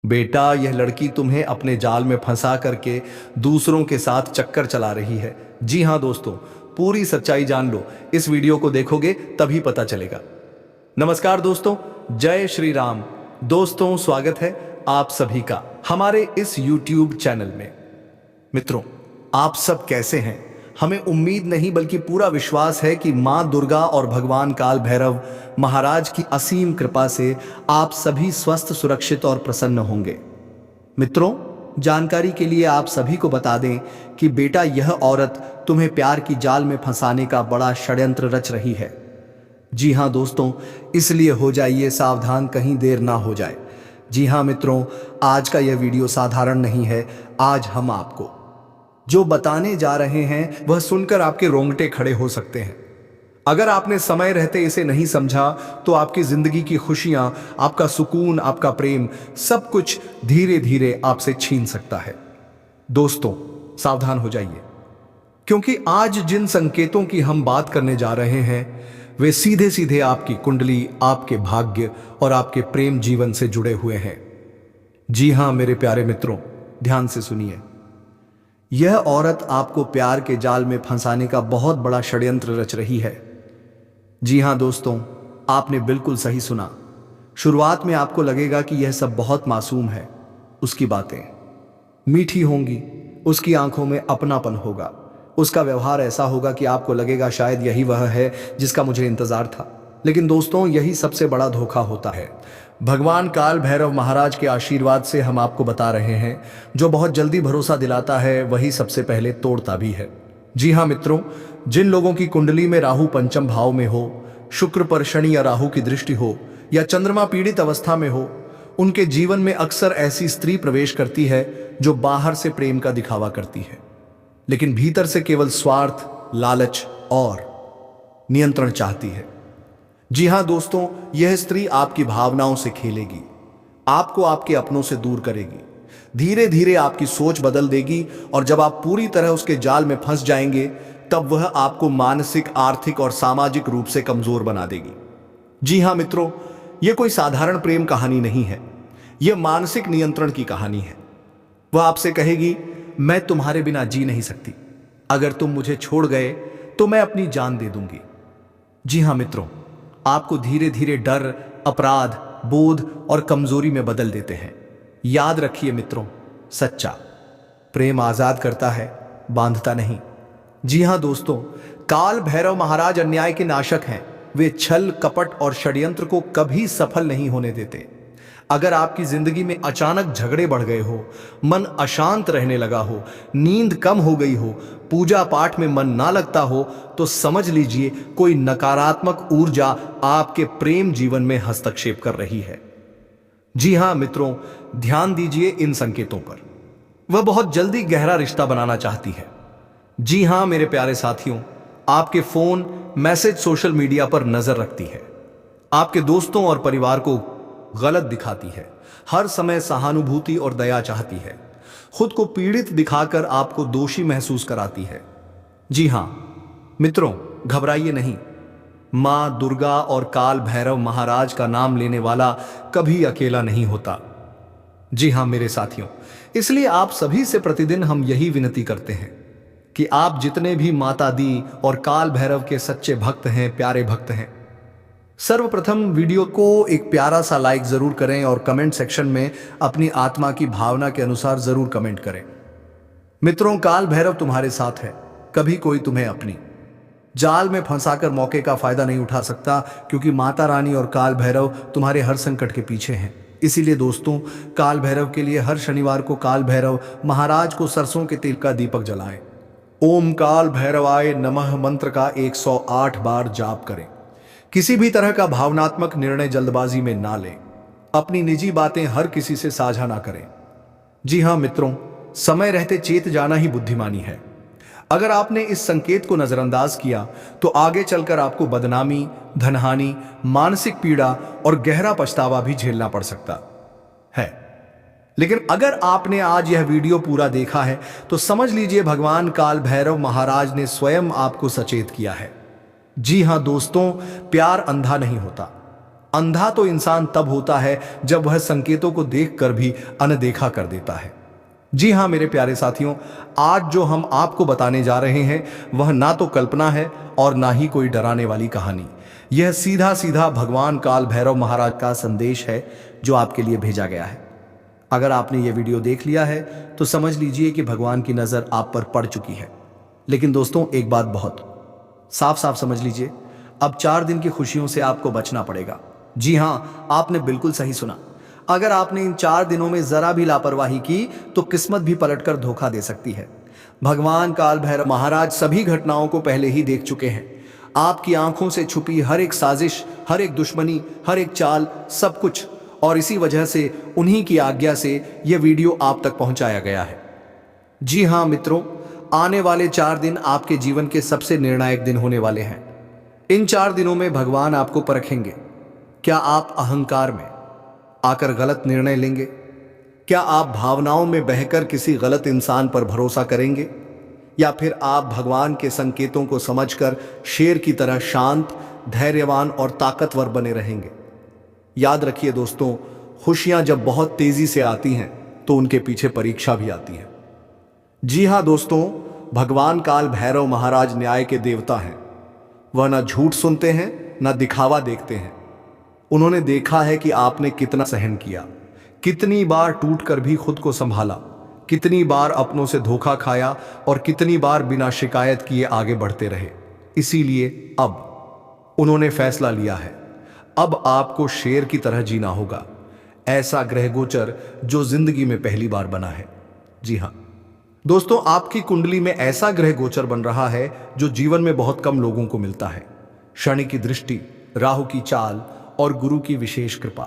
बेटा, यह लड़की तुम्हें अपने जाल में फंसा करके दूसरों के साथ चक्कर चला रही है। जी हाँ दोस्तों, पूरी सच्चाई जान लो, इस वीडियो को देखोगे तभी पता चलेगा। नमस्कार दोस्तों, जय श्री राम। दोस्तों, स्वागत है आप सभी का हमारे इस YouTube चैनल में। मित्रों, आप सब कैसे हैं? हमें उम्मीद नहीं बल्कि पूरा विश्वास है कि मां दुर्गा और भगवान काल भैरव महाराज की असीम कृपा से आप सभी स्वस्थ, सुरक्षित और प्रसन्न होंगे। मित्रों, जानकारी के लिए आप सभी को बता दें कि बेटा, यह औरत तुम्हें प्यार की जाल में फंसाने का बड़ा षड्यंत्र रच रही है। जी हाँ दोस्तों, इसलिए हो जाइए सावधान, कहीं देर ना हो जाए। जी हाँ मित्रों, आज का यह वीडियो साधारण नहीं है। आज हम आपको जो बताने जा रहे हैं वह सुनकर आपके रोंगटे खड़े हो सकते हैं। अगर आपने समय रहते इसे नहीं समझा तो आपकी जिंदगी की खुशियां, आपका सुकून, आपका प्रेम, सब कुछ धीरे धीरे आपसे छीन सकता है। दोस्तों, सावधान हो जाइए, क्योंकि आज जिन संकेतों की हम बात करने जा रहे हैं वे सीधे सीधे आपकी कुंडली, आपके भाग्य और आपके प्रेम जीवन से जुड़े हुए हैं। जी हां मेरे प्यारे मित्रों, ध्यान से सुनिए। यह औरत आपको प्यार के जाल में फंसाने का बहुत बड़ा षड्यंत्र रच रही है। जी हां दोस्तों, आपने बिल्कुल सही सुना। शुरुआत में आपको लगेगा कि यह सब बहुत मासूम है। उसकी बातें मीठी होंगी, उसकी आंखों में अपनापन होगा, उसका व्यवहार ऐसा होगा कि आपको लगेगा शायद यही वह है जिसका मुझे इंतजार था। लेकिन दोस्तों, यही सबसे बड़ा धोखा होता है। भगवान काल भैरव महाराज के आशीर्वाद से हम आपको बता रहे हैं, जो बहुत जल्दी भरोसा दिलाता है वही सबसे पहले तोड़ता भी है। जी हाँ मित्रों, जिन लोगों की कुंडली में राहु पंचम भाव में हो, शुक्र पर शनि या राहु की दृष्टि हो, या चंद्रमा पीड़ित अवस्था में हो, उनके जीवन में अक्सर ऐसी स्त्री प्रवेश करती है जो बाहर से प्रेम का दिखावा करती है, लेकिन भीतर से केवल स्वार्थ, लालच और नियंत्रण चाहती है। जी हां दोस्तों, यह स्त्री आपकी भावनाओं से खेलेगी, आपको आपके अपनों से दूर करेगी, धीरे धीरे आपकी सोच बदल देगी, और जब आप पूरी तरह उसके जाल में फंस जाएंगे तब वह आपको मानसिक, आर्थिक और सामाजिक रूप से कमजोर बना देगी। जी हां मित्रों, यह कोई साधारण प्रेम कहानी नहीं है, यह मानसिक नियंत्रण की कहानी है। वह आपसे कहेगी, मैं तुम्हारे बिना जी नहीं सकती, अगर तुम मुझे छोड़ गए तो मैं अपनी जान दे दूंगी। जी हां मित्रों, आपको धीरे धीरे डर, अपराध बोध और कमजोरी में बदल देते हैं। याद रखिए मित्रों, सच्चा प्रेम आजाद करता है, बांधता नहीं। जी हां दोस्तों, काल भैरव महाराज अन्याय के नाशक हैं। वे छल, कपट और षड्यंत्र को कभी सफल नहीं होने देते। अगर आपकी जिंदगी में अचानक झगड़े बढ़ गए हो, मन अशांत रहने लगा हो, नींद कम हो गई हो, पूजा पाठ में मन ना लगता हो, तो समझ लीजिए कोई नकारात्मक ऊर्जा आपके प्रेम जीवन में हस्तक्षेप कर रही है। जी हां मित्रों, ध्यान दीजिए इन संकेतों पर। वह बहुत जल्दी गहरा रिश्ता बनाना चाहती है। जी हां मेरे प्यारे साथियों, आपके फोन, मैसेज, सोशल मीडिया पर नजर रखती है, आपके दोस्तों और परिवार को गलत दिखाती है, हर समय सहानुभूति और दया चाहती है, खुद को पीड़ित दिखाकर आपको दोषी महसूस कराती है। जी हां मित्रों, घबराइए नहीं। मां दुर्गा और काल भैरव महाराज का नाम लेने वाला कभी अकेला नहीं होता। जी हां मेरे साथियों, इसलिए आप सभी से प्रतिदिन हम यही विनती करते हैं कि आप जितने भी माता दी और काल भैरव के सच्चे भक्त हैं, प्यारे भक्त हैं, सर्वप्रथम वीडियो को एक प्यारा सा लाइक जरूर करें और कमेंट सेक्शन में अपनी आत्मा की भावना के अनुसार जरूर कमेंट करें। मित्रों, काल भैरव तुम्हारे साथ है, कभी कोई तुम्हें अपनी जाल में फंसाकर मौके का फायदा नहीं उठा सकता, क्योंकि माता रानी और काल भैरव तुम्हारे हर संकट के पीछे हैं। इसीलिए दोस्तों, काल भैरव के लिए हर शनिवार को काल भैरव महाराज को सरसों के तेल का दीपक जलाएं। ओम काल भैरवाय नमः मंत्र का 108 बार जाप करें। किसी भी तरह का भावनात्मक निर्णय जल्दबाजी में ना लें। अपनी निजी बातें हर किसी से साझा ना करें। जी हां मित्रों, समय रहते चेत जाना ही बुद्धिमानी है। अगर आपने इस संकेत को नजरअंदाज किया तो आगे चलकर आपको बदनामी, धनहानि, मानसिक पीड़ा और गहरा पछतावा भी झेलना पड़ सकता है। लेकिन अगर आपने आज यह वीडियो पूरा देखा है तो समझ लीजिए भगवान काल भैरव महाराज ने स्वयं आपको सचेत किया है। जी हां दोस्तों, प्यार अंधा नहीं होता। अंधा तो इंसान तब होता है जब वह संकेतों को देखकर भी अनदेखा कर देता है। जी हाँ मेरे प्यारे साथियों, आज जो हम आपको बताने जा रहे हैं वह ना तो कल्पना है और ना ही कोई डराने वाली कहानी। यह सीधा सीधा भगवान काल भैरव महाराज का संदेश है जो आपके लिए भेजा गया है। अगर आपने यह वीडियो देख लिया है तो समझ लीजिए कि भगवान की नजर आप पर पड़ चुकी है। लेकिन दोस्तों, एक बात बहुत साफ साफ समझ लीजिए, अब 4 दिन की खुशियों से आपको बचना पड़ेगा। जी हाँ, आपने बिल्कुल सही सुना। अगर आपने इन 4 दिनों में जरा भी लापरवाही की तो किस्मत भी पलटकर धोखा दे सकती है। भगवान काल भैरव महाराज सभी घटनाओं को पहले ही देख चुके हैं। आपकी आंखों से छुपी हर एक साजिश, हर एक दुश्मनी, हर एक चाल, सब कुछ। और इसी वजह से उन्हीं की आज्ञा से यह वीडियो आप तक पहुंचाया गया है। जी हाँ मित्रों, आने वाले 4 दिन आपके जीवन के सबसे निर्णायक दिन होने वाले हैं। इन 4 दिनों में भगवान आपको परखेंगे। क्या आप अहंकार में आकर गलत निर्णय लेंगे? क्या आप भावनाओं में बहकर किसी गलत इंसान पर भरोसा करेंगे? या फिर आप भगवान के संकेतों को समझकर शेर की तरह शांत, धैर्यवान और ताकतवर बने रहेंगे? याद रखिए दोस्तों, खुशियां जब बहुत तेजी से आती हैं तो उनके पीछे परीक्षा भी आती है। जी हाँ दोस्तों, भगवान काल भैरव महाराज न्याय के देवता हैं। वह न झूठ सुनते हैं न दिखावा देखते हैं। उन्होंने देखा है कि आपने कितना सहन किया, कितनी बार टूटकर भी खुद को संभाला, कितनी बार अपनों से धोखा खाया और कितनी बार बिना शिकायत किए आगे बढ़ते रहे। इसीलिए अब उन्होंने फैसला लिया है, अब आपको शेर की तरह जीना होगा। ऐसा ग्रह गोचर जो जिंदगी में पहली बार बना है। जी हाँ दोस्तों, आपकी कुंडली में ऐसा ग्रह गोचर बन रहा है जो जीवन में बहुत कम लोगों को मिलता है। शनि की दृष्टि, राहु की चाल और गुरु की विशेष कृपा,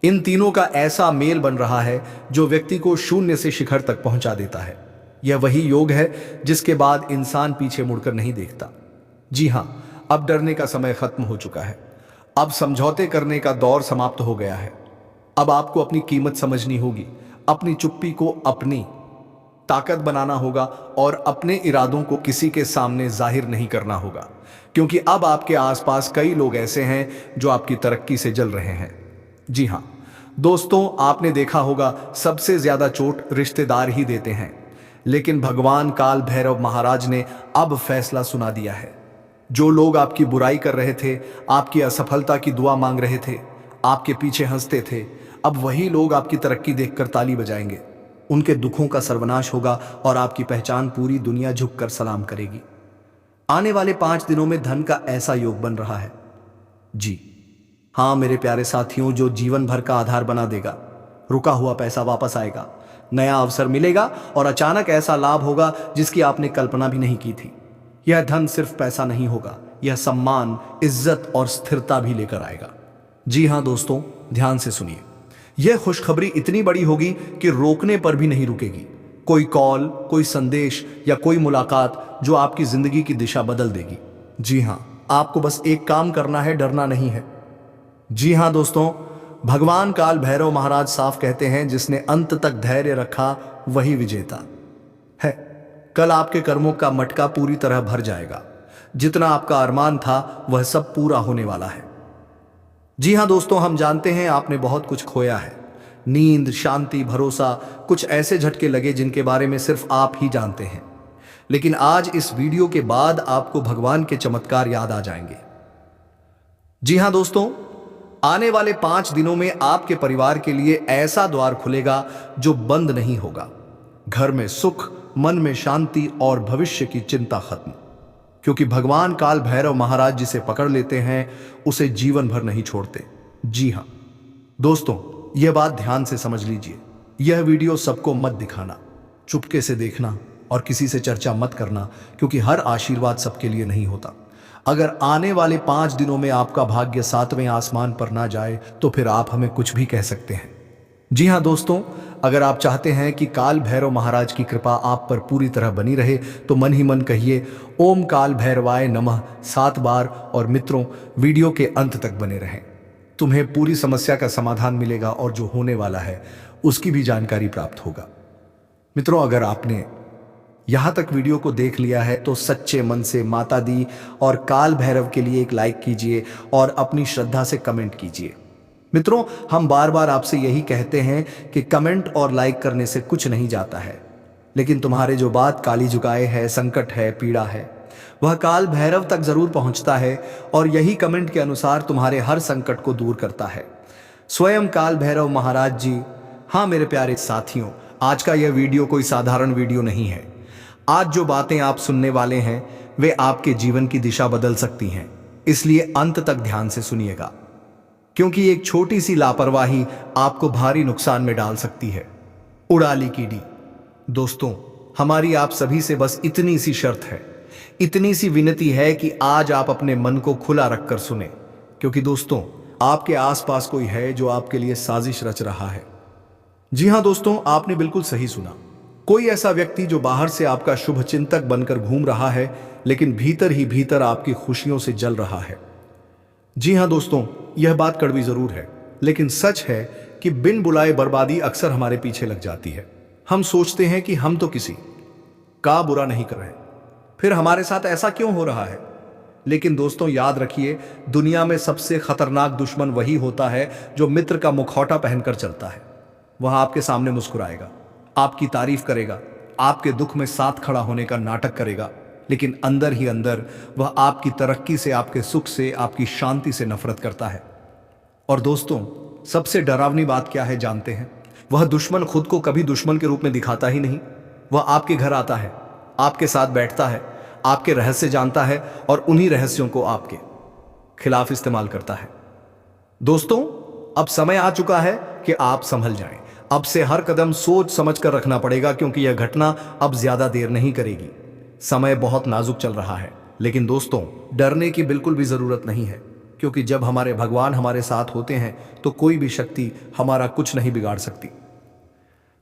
इन तीनों का ऐसा मेल बन रहा है जो व्यक्ति को शून्य से शिखर तक पहुंचा देता है। यह वही योग है जिसके बाद इंसान पीछे मुड़कर नहीं देखता। जी हां, अब डरने का समय खत्म हो चुका है। अब समझौते करने का दौर समाप्त हो गया है। अब आपको अपनी कीमत समझनी होगी, अपनी चुप्पी को अपनी ताकत बनाना होगा और अपने इरादों को किसी के सामने जाहिर नहीं करना होगा, क्योंकि अब आपके आसपास कई लोग ऐसे हैं जो आपकी तरक्की से जल रहे हैं। जी हाँ दोस्तों, आपने देखा होगा सबसे ज्यादा चोट रिश्तेदार ही देते हैं, लेकिन भगवान काल भैरव महाराज ने अब फैसला सुना दिया है। जो लोग आपकी बुराई कर रहे थे, आपकी असफलता की दुआ मांग रहे थे, आपके पीछे हंसते थे, अब वही लोग आपकी तरक्की देखकर ताली बजाएंगे। उनके दुखों का सर्वनाश होगा और आपकी पहचान पूरी दुनिया झुककर सलाम करेगी। आने वाले 5 दिनों में धन का ऐसा योग बन रहा है। जी हाँ मेरे प्यारे साथियों, जो जीवन भर का आधार बना देगा। रुका हुआ पैसा वापस आएगा, नया अवसर मिलेगा और अचानक ऐसा लाभ होगा जिसकी आपने कल्पना भी नहीं की थी। यह धन सिर्फ पैसा नहीं होगा, यह सम्मान, इज्जत और स्थिरता भी लेकर आएगा। जी हाँ दोस्तों, ध्यान से सुनिए। यह खुशखबरी इतनी बड़ी होगी कि रोकने पर भी नहीं रुकेगी। कोई कॉल, कोई संदेश या कोई मुलाकात जो आपकी जिंदगी की दिशा बदल देगी। जी हाँ, आपको बस एक काम करना है, डरना नहीं है। जी हाँ दोस्तों, भगवान काल भैरव महाराज साफ कहते हैं, जिसने अंत तक धैर्य रखा वही विजेता है। कल आपके कर्मों का मटका पूरी तरह भर जाएगा। जितना आपका अरमान था वह सब पूरा होने वाला है। जी हाँ दोस्तों, हम जानते हैं आपने बहुत कुछ खोया है। नींद, शांति, भरोसा, कुछ ऐसे झटके लगे जिनके बारे में सिर्फ आप ही जानते हैं। लेकिन आज इस वीडियो के बाद आपको भगवान के चमत्कार याद आ जाएंगे। जी हाँ दोस्तों, आने वाले 5 दिनों में आपके परिवार के लिए ऐसा द्वार खुलेगा जो बंद नहीं होगा। घर में सुख, मन में शांति और भविष्य की चिंता खत्म। क्योंकि भगवान काल भैरव महाराज जिसे पकड़ लेते हैं उसे जीवन भर नहीं छोड़ते। जी हाँ दोस्तों, यह बात ध्यान से समझ लीजिए। यह वीडियो सबको मत दिखाना, चुपके से देखना और किसी से चर्चा मत करना, क्योंकि हर आशीर्वाद सबके लिए नहीं होता। अगर आने वाले 5 दिनों में आपका भाग्य 7वें आसमान पर ना जाए तो फिर आप हमें कुछ भी कह सकते हैं। जी हाँ दोस्तों, अगर आप चाहते हैं कि काल भैरव महाराज की कृपा आप पर पूरी तरह बनी रहे तो मन ही मन कहिए ओम काल भैरवाय नमः 7 बार और मित्रों, वीडियो के अंत तक बने रहें। तुम्हें पूरी समस्या का समाधान मिलेगा और जो होने वाला है उसकी भी जानकारी प्राप्त होगा। मित्रों, अगर आपने यहाँ तक वीडियो को देख लिया है तो सच्चे मन से माता दी और काल भैरव के लिए एक लाइक कीजिए और अपनी श्रद्धा से कमेंट कीजिए। मित्रों, हम बार बार आपसे यही कहते हैं कि कमेंट और लाइक करने से कुछ नहीं जाता है, लेकिन तुम्हारे जो बात काली जुगाए है, संकट है, पीड़ा है, वह काल भैरव तक जरूर पहुंचता है और यही कमेंट के अनुसार तुम्हारे हर संकट को दूर करता है। स्वयं काल भैरव महाराज जी। हाँ मेरे प्यारे साथियों, आज का यह वीडियो कोई साधारण वीडियो नहीं है। आज जो बातें आप सुनने वाले हैं वे आपके जीवन की दिशा बदल सकती हैं, इसलिए अंत तक ध्यान से सुनिएगा, क्योंकि एक छोटी सी लापरवाही आपको भारी नुकसान में डाल सकती है। उड़ाली कीड़ी। दोस्तों, हमारी आप सभी से बस इतनी सी शर्त है, इतनी सी विनती है कि आज आप अपने मन को खुला रखकर सुने, क्योंकि दोस्तों आपके आसपास कोई है जो आपके लिए साजिश रच रहा है। जी हां दोस्तों, आपने बिल्कुल सही सुना। कोई ऐसा व्यक्ति जो बाहर से आपका शुभ चिंतक बनकर घूम रहा है, लेकिन भीतर ही भीतर आपकी खुशियों से जल रहा है। जी हां दोस्तों, यह बात कड़वी जरूर है, लेकिन सच है कि बिन बुलाए बर्बादी अक्सर हमारे पीछे लग जाती है। हम सोचते हैं कि हम तो किसी का बुरा नहीं कर रहे, फिर हमारे साथ ऐसा क्यों हो रहा है। लेकिन दोस्तों याद रखिए, दुनिया में सबसे खतरनाक दुश्मन वही होता है जो मित्र का मुखौटा पहनकर चलता है। वह आपके सामने मुस्कुराएगा, आपकी तारीफ करेगा, आपके दुख में साथ खड़ा होने का नाटक करेगा, लेकिन अंदर ही अंदर वह आपकी तरक्की से, आपके सुख से, आपकी शांति से नफरत करता है। और दोस्तों सबसे डरावनी बात क्या है जानते हैं? वह दुश्मन खुद को कभी दुश्मन के रूप में दिखाता ही नहीं। वह आपके घर आता है, आपके साथ बैठता है, आपके रहस्य जानता है और उन्हीं रहस्यों को आपके खिलाफ इस्तेमाल करता है। दोस्तों अब समय आ चुका है कि आप संभल जाएं। अब से हर कदम सोच समझ कर रखना पड़ेगा, क्योंकि यह घटना अब ज्यादा देर नहीं करेगी। समय बहुत नाजुक चल रहा है, लेकिन दोस्तों डरने की बिल्कुल भी जरूरत नहीं है, क्योंकि जब हमारे भगवान हमारे साथ होते हैं तो कोई भी शक्ति हमारा कुछ नहीं बिगाड़ सकती।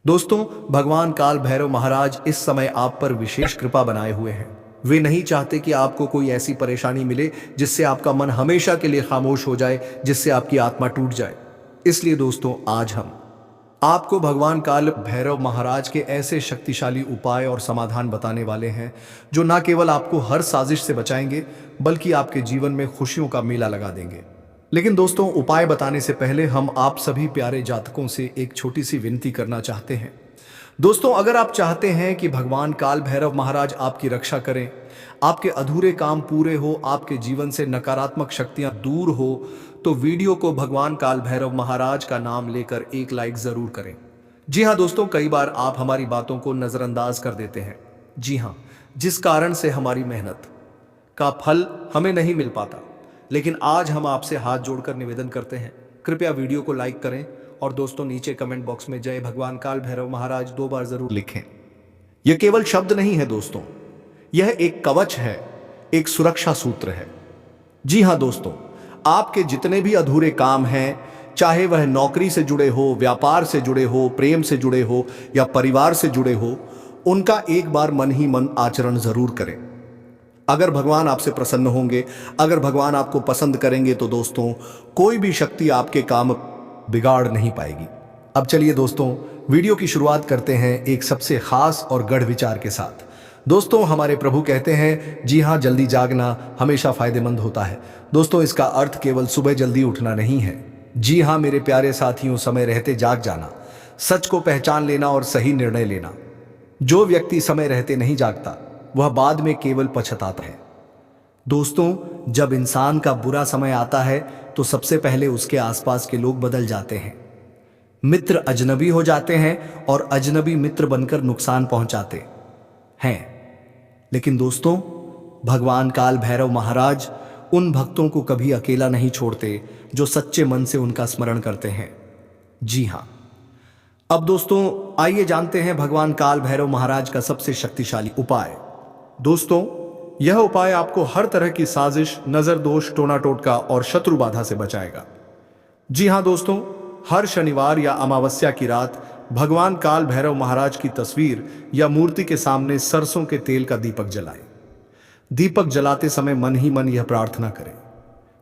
दोस्तों भगवान काल भैरव महाराज इस समय आप पर विशेष कृपा बनाए हुए हैं। वे नहीं चाहते कि आपको कोई ऐसी परेशानी मिले जिससे आपका मन हमेशा के लिए खामोश हो जाए, जिससे आपकी आत्मा टूट जाए। इसलिए दोस्तों आज हम आपको भगवान काल भैरव महाराज के ऐसे शक्तिशाली उपाय और समाधान बताने वाले हैं जो न केवल आपको हर साजिश से बचाएंगे, बल्कि आपके जीवन में खुशियों का मेला लगा देंगे। लेकिन दोस्तों उपाय बताने से पहले हम आप सभी प्यारे जातकों से एक छोटी सी विनती करना चाहते हैं। दोस्तों अगर आप चाहते हैं कि भगवान काल भैरव महाराज आपकी रक्षा करें, आपके अधूरे काम पूरे हो, आपके जीवन से नकारात्मक शक्तियां दूर हो, तो वीडियो को भगवान काल भैरव महाराज का नाम लेकर एक लाइक जरूर करें। जी हाँ दोस्तों, कई बार आप हमारी बातों को नजरअंदाज कर देते हैं। जी हाँ, जिस कारण से हमारी मेहनत का फल हमें नहीं मिल पाता। लेकिन आज हम आपसे हाथ जोड़कर निवेदन करते हैं, कृपया वीडियो को लाइक करें और दोस्तों नीचे कमेंट बॉक्स में जय भगवान काल भैरव महाराज 2 बार जरूर लिखें। यह केवल शब्द नहीं है दोस्तों, यह एक कवच है, एक सुरक्षा सूत्र है। जी हां दोस्तों, आपके जितने भी अधूरे काम हैं, चाहे वह नौकरी से जुड़े हो, व्यापार से जुड़े हो, प्रेम से जुड़े हो या परिवार से जुड़े हो, उनका एक बार मन ही मन आचरण जरूर करें। अगर भगवान आपसे प्रसन्न होंगे, अगर भगवान आपको पसंद करेंगे, तो दोस्तों कोई भी शक्ति आपके काम बिगाड़ नहीं पाएगी। अब चलिए दोस्तों वीडियो की शुरुआत करते हैं एक सबसे खास और गढ़ विचार के साथ। दोस्तों हमारे प्रभु कहते हैं, जी हाँ, जल्दी जागना हमेशा फायदेमंद होता है। दोस्तों इसका अर्थ केवल सुबह जल्दी उठना नहीं है। जी हाँ मेरे प्यारे साथियों, समय रहते जाग जाना, सच को पहचान लेना और सही निर्णय लेना। जो व्यक्ति समय रहते नहीं जागता वह बाद में केवल पछताता है। दोस्तों जब इंसान का बुरा समय आता है तो सबसे पहले उसके आसपास के लोग बदल जाते हैं। मित्र अजनबी हो जाते हैं और अजनबी मित्र बनकर नुकसान पहुंचाते हैं। लेकिन दोस्तों भगवान काल भैरव महाराज उन भक्तों को कभी अकेला नहीं छोड़ते जो सच्चे मन से उनका स्मरण करते हैं। जी हाँ, अब दोस्तों आइए जानते हैं भगवान काल भैरव महाराज का सबसे शक्तिशाली उपाय। दोस्तों यह उपाय आपको हर तरह की साजिश, नजर दोष, टोना टोटका और शत्रु बाधा से बचाएगा। जी हां दोस्तों, हर शनिवार या अमावस्या की रात भगवान काल भैरव महाराज की तस्वीर या मूर्ति के सामने सरसों के तेल का दीपक जलाएं। दीपक जलाते समय मन ही मन यह प्रार्थना करें,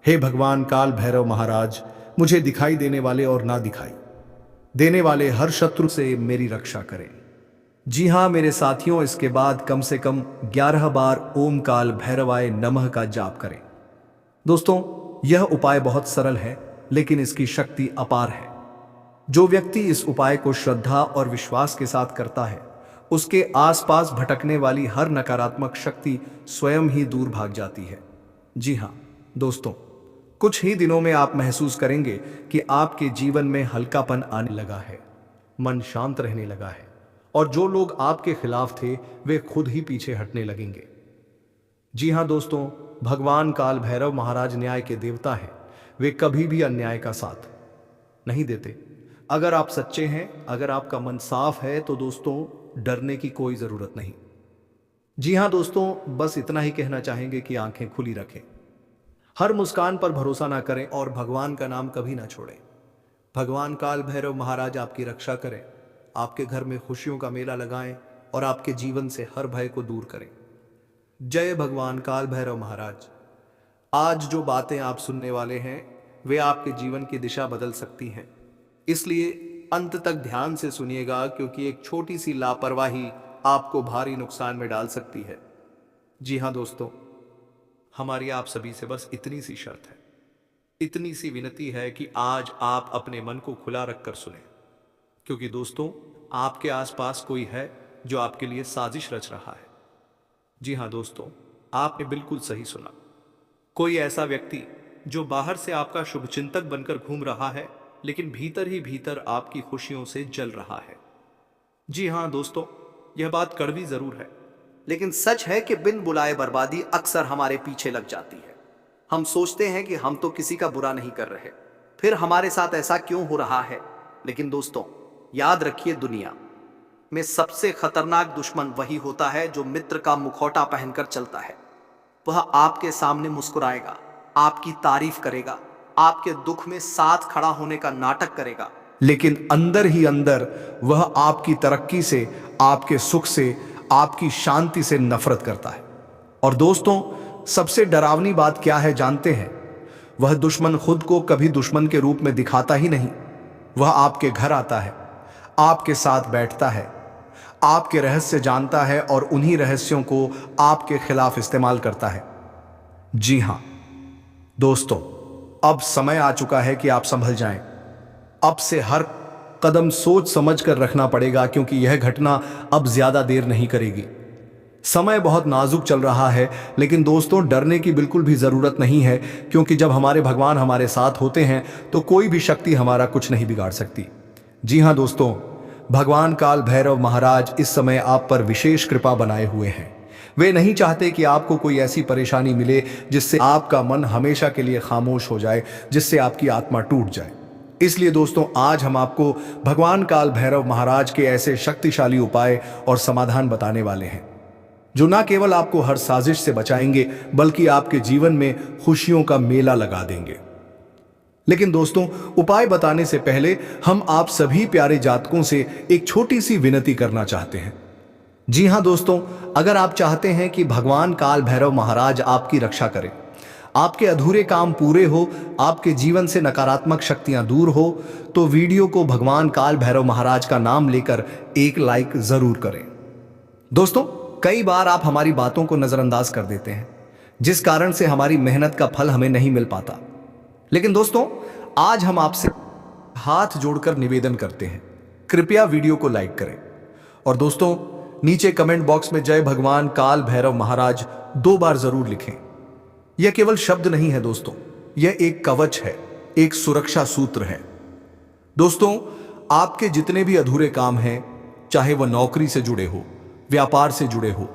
हे भगवान काल भैरव महाराज, मुझे दिखाई देने वाले और ना दिखाई देने वाले हर शत्रु से मेरी रक्षा करें। जी हाँ मेरे साथियों, इसके बाद कम से कम 11 बार ओम काल भैरवाय नमः का जाप करें। दोस्तों, यह उपाय बहुत सरल है लेकिन इसकी शक्ति अपार है। जो व्यक्ति इस उपाय को श्रद्धा और विश्वास के साथ करता है, उसके आसपास भटकने वाली हर नकारात्मक शक्ति स्वयं ही दूर भाग जाती है। जी हाँ दोस्तों, कुछ ही दिनों में आप महसूस करेंगे कि आपके जीवन में हल्कापन आने लगा है, मन शांत रहने लगा है और जो लोग आपके खिलाफ थे वे खुद ही पीछे हटने लगेंगे। जी हाँ दोस्तों, भगवान काल भैरव महाराज न्याय के देवता हैं। वे कभी भी अन्याय का साथ नहीं देते। अगर आप सच्चे हैं, अगर आपका मन साफ है तो दोस्तों डरने की कोई जरूरत नहीं। जी हाँ दोस्तों, बस इतना ही कहना चाहेंगे कि आंखें खुली रखें, हर मुस्कान पर भरोसा ना करें और भगवान का नाम कभी ना छोड़ें। भगवान काल भैरव महाराज आपकी रक्षा करें, आपके घर में खुशियों का मेला लगाएं और आपके जीवन से हर भय को दूर करें। जय भगवान काल भैरव महाराज। आज जो बातें आप सुनने वाले हैं वे आपके जीवन की दिशा बदल सकती हैं, इसलिए अंत तक ध्यान से सुनिएगा, क्योंकि एक छोटी सी लापरवाही आपको भारी नुकसान में डाल सकती है। जी हाँ दोस्तों, हमारी आप सभी से बस इतनी सी शर्त है, इतनी सी विनती है कि आज आप अपने मन को खुला रखकर सुने, क्योंकि दोस्तों आपके आसपास कोई है जो आपके लिए साजिश रच रहा है। जी हाँ दोस्तों, आपने बिल्कुल सही सुना। कोई ऐसा व्यक्ति जो बाहर से आपका शुभचिंतक बनकर घूम रहा है लेकिन भीतर ही भीतर आपकी खुशियों से जल रहा है। जी हाँ दोस्तों, यह बात कड़वी जरूर है लेकिन सच है कि बिन बुलाए बर्बादी अक्सर हमारे पीछे लग जाती है। हम सोचते हैं कि हम तो किसी का बुरा नहीं कर रहे, फिर हमारे साथ ऐसा क्यों हो रहा है। लेकिन दोस्तों याद रखिए, दुनिया में सबसे खतरनाक दुश्मन वही होता है जो मित्र का मुखौटा पहनकर चलता है। वह आपके सामने मुस्कुराएगा, आपकी तारीफ करेगा, आपके दुख में साथ खड़ा होने का नाटक करेगा, लेकिन अंदर ही अंदर वह आपकी तरक्की से, आपके सुख से, आपकी शांति से नफरत करता है। और दोस्तों सबसे डरावनी बात क्या है जानते हैं? वह दुश्मन खुद को कभी दुश्मन के रूप में दिखाता ही नहीं। वह आपके घर आता है, आपके साथ बैठता है, आपके रहस्य जानता है और उन्हीं रहस्यों को आपके खिलाफ इस्तेमाल करता है। जी हां दोस्तों, अब समय आ चुका है कि आप संभल जाएं। अब से हर कदम सोच समझ कर रखना पड़ेगा, क्योंकि यह घटना अब ज्यादा देर नहीं करेगी। समय बहुत नाजुक चल रहा है, लेकिन दोस्तों डरने की बिल्कुल भी जरूरत नहीं है, क्योंकि जब हमारे भगवान हमारे साथ होते हैं तो कोई भी शक्ति हमारा कुछ नहीं बिगाड़ सकती। जी हां दोस्तों, भगवान काल भैरव महाराज इस समय आप पर विशेष कृपा बनाए हुए हैं। वे नहीं चाहते कि आपको कोई ऐसी परेशानी मिले जिससे आपका मन हमेशा के लिए खामोश हो जाए, जिससे आपकी आत्मा टूट जाए। इसलिए दोस्तों आज हम आपको भगवान काल भैरव महाराज के ऐसे शक्तिशाली उपाय और समाधान बताने वाले हैं, जो न केवल आपको हर साजिश से बचाएंगे बल्कि आपके जीवन में खुशियों का मेला लगा देंगे। लेकिन दोस्तों उपाय बताने से पहले हम आप सभी प्यारे जातकों से एक छोटी सी विनती करना चाहते हैं। जी हां दोस्तों, अगर आप चाहते हैं कि भगवान काल भैरव महाराज आपकी रक्षा करें, आपके अधूरे काम पूरे हो, आपके जीवन से नकारात्मक शक्तियां दूर हो, तो वीडियो को भगवान काल भैरव महाराज का नाम लेकर एक लाइक जरूर करें। दोस्तों कई बार आप हमारी बातों को नजरअंदाज कर देते हैं, जिस कारण से हमारी मेहनत का फल हमें नहीं मिल पाता। लेकिन दोस्तों आज हम आपसे हाथ जोड़कर निवेदन करते हैं, कृपया वीडियो को लाइक करें और दोस्तों नीचे कमेंट बॉक्स में जय भगवान काल भैरव महाराज 2 बार जरूर लिखें। यह केवल शब्द नहीं है दोस्तों, यह एक कवच है, एक सुरक्षा सूत्र है। दोस्तों आपके जितने भी अधूरे काम हैं, चाहे वह नौकरी से जुड़े हो, व्यापार से जुड़े हो,